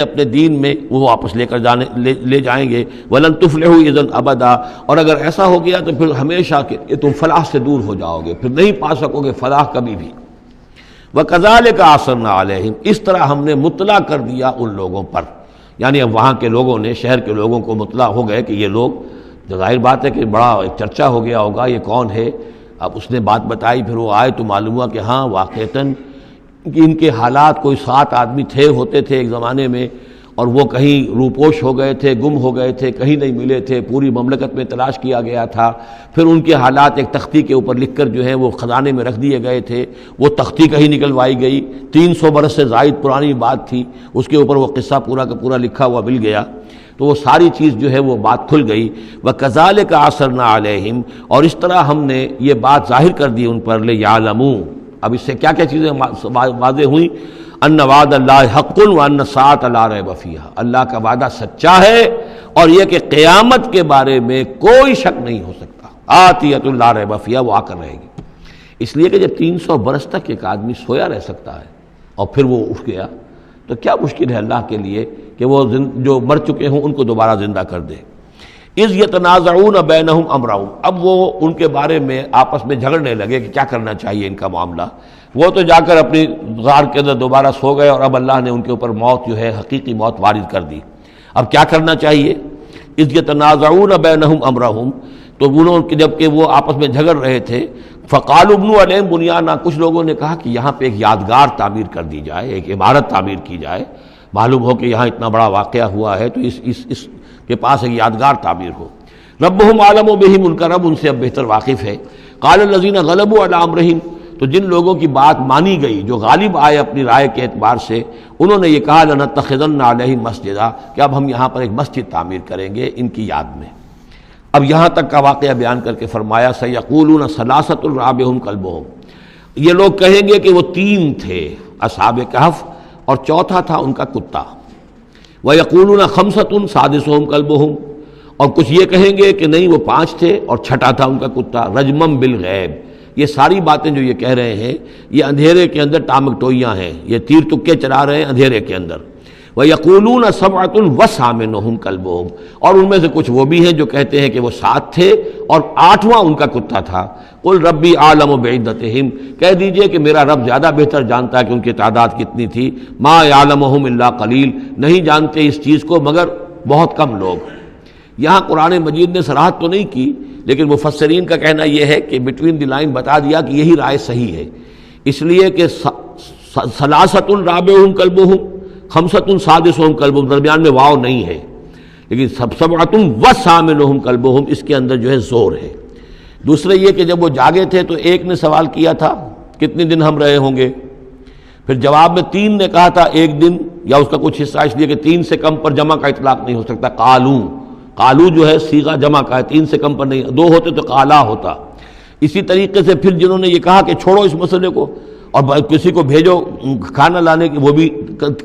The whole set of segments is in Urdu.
اپنے دین میں وہ واپس لے جائیں گے. وَلَن تُفْلِحُوا إِذًا أَبَدًا، اور اگر ایسا ہو گیا تو پھر ہمیشہ کہ تم فلاح سے دور ہو جاؤ گے، پھر نہیں پا سکو گے فلاح کبھی بھی. وَكَذَلِكَ أَعْثَرْنَا عَلَيْهِمْ، اس طرح ہم نے مطلع کر دیا ان لوگوں پر، یعنی اب وہاں کے لوگوں نے، شہر کے لوگوں کو مطلع ہو گئے کہ یہ لوگ، ظاہر بات ہے کہ بڑا ایک چرچا ہو گیا ہوگا یہ کون ہے. اب اس نے بات بتائی، پھر وہ آئے تو معلوم ہوا کہ ہاں واقعتاً کہ ان کے حالات، کوئی 7 آدمی ہوتے تھے ایک زمانے میں، اور وہ کہیں روپوش ہو گئے تھے، گم ہو گئے تھے، کہیں نہیں ملے تھے، پوری مملکت میں تلاش کیا گیا تھا. پھر ان کے حالات ایک تختی کے اوپر لکھ کر جو ہے وہ خزانے میں رکھ دیے گئے تھے. وہ تختی کہیں نکلوائی گئی، 300 برس سے زائد پرانی بات تھی، اس کے اوپر وہ قصہ پورا کا پورا لکھا ہوا مل گیا. تو وہ ساری چیز جو ہے وہ بات کھل گئی. وَكَذَلِكَ أَعْثَرْنَا عَلَيْهِمْ، اور اس طرح ہم نے یہ بات ظاہر کر دی ان پر. لِيَعْلَمُوا، اب اس سے کیا کیا چیزیں واضح ہوئیں؟ ان وعد اللہ حق وان الساعۃ لا ریب فیہا، اللہ کا وعدہ سچا ہے اور یہ کہ قیامت کے بارے میں کوئی شک نہیں ہو سکتا. آتیۃ لا ریب فیہا، وہ آ کر رہے گی. اس لیے کہ جب 300 برس تک ایک آدمی سویا رہ سکتا ہے اور پھر وہ اٹھ گیا تو کیا مشکل ہے اللہ کے لیے کہ وہ جو مر چکے ہوں ان کو دوبارہ زندہ کر دے. اذ یتنازعون بینہم امرہم، اب وہ ان کے بارے میں آپس میں جھگڑنے لگے کہ کیا کرنا چاہیے ان کا معاملہ. وہ تو جا کر اپنی غار کے اندر دوبارہ سو گئے اور اب اللہ نے ان کے اوپر موت جو ہے حقیقی موت وارد کر دی. اب کیا کرنا چاہیے؟ اذ یتنازعون بینہم امرہم، تو انہوں جب کہ وہ آپس میں جھگڑ رہے تھے، فقالوا ابنوا علیہم بنیانا، کچھ لوگوں نے کہا کہ یہاں پہ ایک یادگار تعمیر کر دی جائے، ایک عمارت تعمیر کی جائے. معلوم ہو کہ یہاں اتنا بڑا واقعہ ہوا ہے تو اس کے پاس ایک یادگار تعمیر ہو. ربہم عالم بہم، ان کا رب ان سے اب بہتر واقف ہے. قال الذین غلبوا علی امرہم، تو جن لوگوں کی بات مانی گئی، جو غالب آئے اپنی رائے کے اعتبار سے، انہوں نے یہ کہا لنتخذن علیہم مسجدا، کہ اب ہم یہاں پر ایک مسجد تعمیر کریں گے ان کی یاد میں. اب یہاں تک کا واقعہ بیان کر کے فرمایا سیقولون ثلاثۃ رابعہم کلبہم، یہ لوگ کہیں گے کہ وہ 3 تھے اصحاب کہف اور چوتھا تھا ان کا کتا. وَيَقُولُونَ خَمْسَةٌ سَادِسُهُمْ كَلْبُهُمْ، اور کچھ یہ کہیں گے کہ نہیں وہ 5 تھے اور چھٹا تھا ان کا کتا. رجمم بالغیب، یہ ساری باتیں جو یہ کہہ رہے ہیں یہ اندھیرے کے اندر ٹامک ٹوئیاں ہیں، یہ تیر تکے چلا رہے ہیں اندھیرے کے اندر. وَيَقُولُونَ سَبْعَةٌ وَثَامِنُهُمْ كَلْبُهُمْ، اور ان میں سے کچھ وہ بھی ہیں جو کہتے ہیں کہ وہ 7 تھے اور 8واں ان کا کتا تھا. قُلْ رَبِّي أَعْلَمُ بِعِدَّتِهِمْ، کہہ دیجئے کہ میرا رب زیادہ بہتر جانتا ہے کہ ان کی تعداد کتنی تھی. مَا يَعْلَمُهُمْ إِلَّا قَلِيلٌ، نہیں جانتے اس چیز کو مگر بہت کم لوگ. یہاں قرآن مجید نے صراحت تو نہیں کی، لیکن مفسرین کا کہنا یہ ہے کہ بٹوین دی لائن بتا دیا کہ یہی رائے صحیح ہے، اس لیے کہ ثلاثۃ رابعہم کلبہم، خمسۃ سادسہم کلبہم، درمیان میں واو نہیں ہے، لیکن سبعۃ وثامنہم کلبہم اس کے اندر جو ہے زور ہے. دوسرے یہ کہ جب وہ جاگے تھے تو ایک نے سوال کیا تھا کتنے دن ہم رہے ہوں گے، پھر جواب میں 3 نے کہا تھا 1 دن، یا اس کا کچھ حصہ، اس لیے کہ 3 سے کم پر جمع کا اطلاق نہیں ہو سکتا. قالو جو ہے صیغہ جمع کا ہے، 3 سے کم پر نہیں، 2 ہوتے تو قالا ہوتا. اسی طریقے سے پھر جنہوں نے یہ کہا کہ چھوڑو اس مسئلے کو اور کسی کو بھیجو کھانا لانے کی، وہ بھی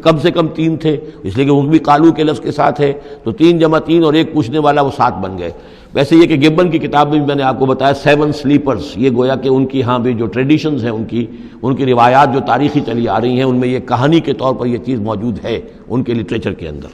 کم سے کم 3 تھے، اس لیے کہ وہ بھی قالو کے لفظ کے ساتھ ہے، تو 3 جمع 3 اور ایک پوچھنے والا، وہ 7 بن گئے. ویسے یہ کہ گبن کی کتاب میں بھی میں نے آپ کو بتایا 7 سلیپرز، یہ گویا کہ ان کی ہاں بھی جو ٹریڈیشنز ہیں ان کی روایات جو تاریخی چلی آ رہی ہیں ان میں یہ کہانی کے طور پر یہ چیز موجود ہے ان کے لٹریچر کے اندر.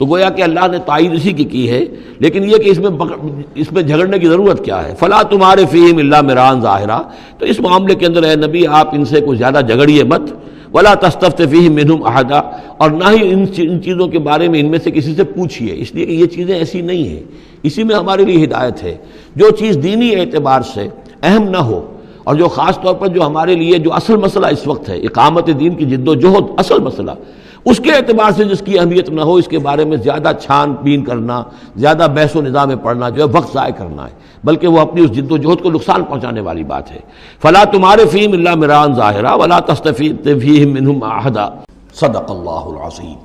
تو گویا کہ اللہ نے تائید اسی کی ہے، لیکن یہ کہ اس میں جھگڑنے کی ضرورت کیا ہے. فلا تمہارے فیہم الا مران ظاہرا، تو اس معاملے کے اندر اے نبی آپ ان سے کچھ زیادہ جھگڑیے مت. ولا تستفت فیہم منہم احدا، اور نہ ہی ان چیزوں کے بارے میں ان میں سے کسی سے پوچھیے، اس لیے کہ یہ چیزیں ایسی نہیں ہیں. اسی میں ہمارے لیے ہدایت ہے. جو چیز دینی اعتبار سے اہم نہ ہو، اور جو خاص طور پر جو ہمارے لیے جو اصل مسئلہ اس وقت ہے اقامت دین کی جد و جہد، اصل مسئلہ، اس کے اعتبار سے جس کی اہمیت نہ ہو، اس کے بارے میں زیادہ چھان بین کرنا، زیادہ بحث و نظام میں پڑھنا جو ہے وقت ضائع کرنا ہے، بلکہ وہ اپنی اس جد و جہد کو نقصان پہنچانے والی بات ہے. فلا تمہارے فیہم الا مران ظاہرا ولا تستفت فیہم منہم احدا. صدق اللہ العظیم.